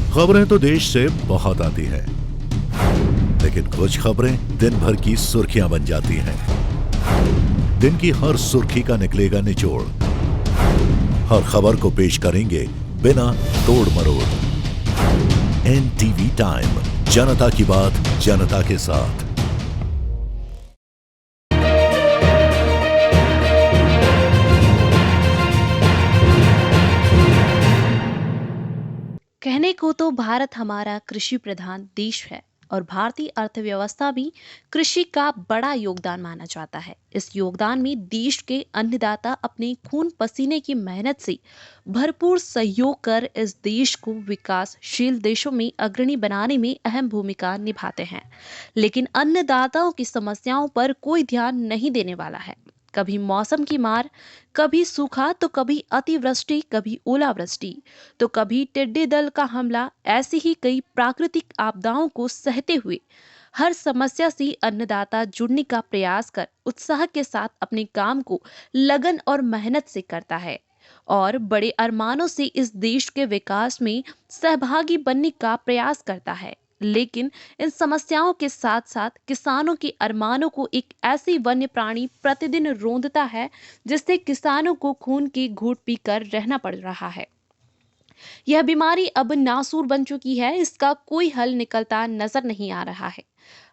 खबरें तो देश से बहुत आती हैं, लेकिन कुछ खबरें दिन भर की सुर्खियां बन जाती हैं। दिन की हर सुर्खी का निकलेगा निचोड़। हर खबर को पेश करेंगे बिना तोड़ मरोड़। एनटीवी टाइम, जनता की बात जनता के साथ। कहने को तो भारत हमारा कृषि प्रधान देश है और भारतीय अर्थव्यवस्था भी कृषि का बड़ा योगदान माना जाता है। इस योगदान में देश के अन्नदाता अपने खून पसीने की मेहनत से भरपूर सहयोग कर इस देश को विकासशील देशों में अग्रणी बनाने में अहम भूमिका निभाते हैं। लेकिन अन्नदाताओं की समस्याओं पर कोई ध्यान नहीं देने वाला है। कभी मौसम की मार, कभी सूखा तो कभी अतिवृष्टि, कभी ओलावृष्टि तो कभी टिड्डी दल का हमला। ऐसी ही कई प्राकृतिक आपदाओं को सहते हुए हर समस्या से अन्नदाता जुड़ने का प्रयास कर उत्साह के साथ अपने काम को लगन और मेहनत से करता है और बड़े अरमानों से इस देश के विकास में सहभागी बनने का प्रयास करता है। लेकिन इन समस्याओं के साथ साथ किसानों के अरमानों को एक ऐसी वन्य प्राणी प्रतिदिन रोंदता है जिससे किसानों को खून की घूंट पीकर रहना पड़ रहा है। यह बीमारी अब नासूर बन चुकी है, इसका कोई हल निकलता नजर नहीं आ रहा है।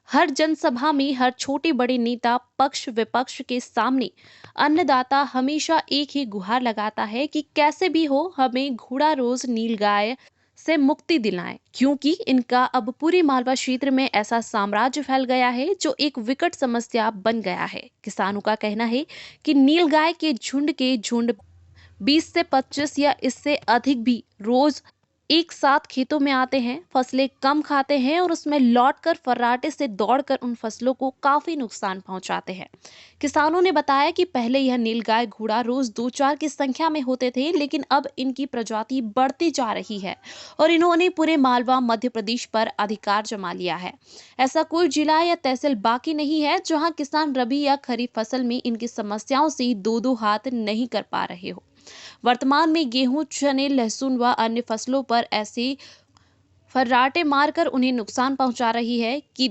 हर जनसभा में हर छोटे बड़े नेता पक्ष विपक्ष के सामने अन्नदाता हमेशा एक ही गुहार लगाता है कि कैसे भी हो हमें घोड़ा रोज नीलगाय से मुक्ति दिलाएं, क्योंकि इनका अब पूरे मालवा क्षेत्र में ऐसा साम्राज्य फैल गया है जो एक विकट समस्या बन गया है। किसानों का कहना है कि नीलगाय के झुंड 20 से 25 या इससे अधिक भी रोज एक साथ खेतों में आते हैं, फसलें कम खाते हैं और उसमें लौटकर फर्राटे से दौड़कर उन फसलों को काफी नुकसान पहुंचाते हैं। किसानों ने बताया कि पहले यह नीलगाय घोड़ा रोज 2-4 की संख्या में होते थे, लेकिन अब इनकी प्रजाति बढ़ती जा रही है और इन्होंने पूरे मालवा मध्य प्रदेश पर अधिकार जमा लिया है। ऐसा कोई जिला या तहसील बाकी नहीं है जहां किसान रबी या खरीफ फसल में इनकी समस्याओं से दो दो हाथ नहीं कर पा रहे हो। वर्तमान में गेहूं, चने, लहसुन व अन्य फसलों पर ऐसे फर्राटे मारकर उन्हें नुकसान पहुंचा रही है कि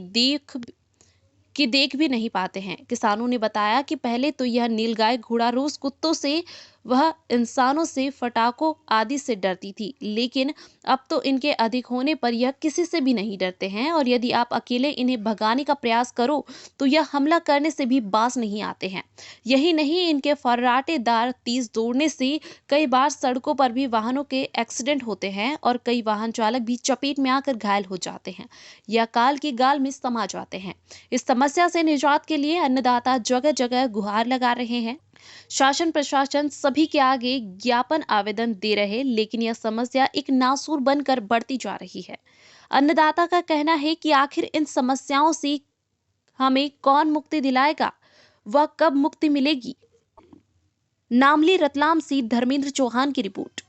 देख भी नहीं पाते हैं। किसानों ने बताया कि पहले तो यह नीलगाय घोड़ा रोज कुत्तों से वह इंसानों से, फटाकों आदि से डरती थी, लेकिन अब तो इनके अधिक होने पर यह किसी से भी नहीं डरते हैं और यदि आप अकेले इन्हें भगाने का प्रयास करो तो यह हमला करने से भी बाज नहीं आते हैं। यही नहीं, इनके फर्राटेदार तीर दौड़ने से कई बार सड़कों पर भी वाहनों के एक्सीडेंट होते हैं और कई वाहन चालक भी चपेट में आकर घायल हो जाते हैं या काल की गाल में समा जाते हैं। इस समस्या से निजात के लिए अन्नदाता जगह जगह गुहार लगा रहे हैं। शासन प्रशासन सभी के आगे ज्ञापन आवेदन दे रहे, लेकिन यह समस्या एक नासूर बनकर बढ़ती जा रही है। अन्नदाता का कहना है कि आखिर इन समस्याओं से हमें कौन मुक्ति दिलाएगा, वह कब मुक्ति मिलेगी। नामली रतलाम से धर्मेंद्र चौहान की रिपोर्ट।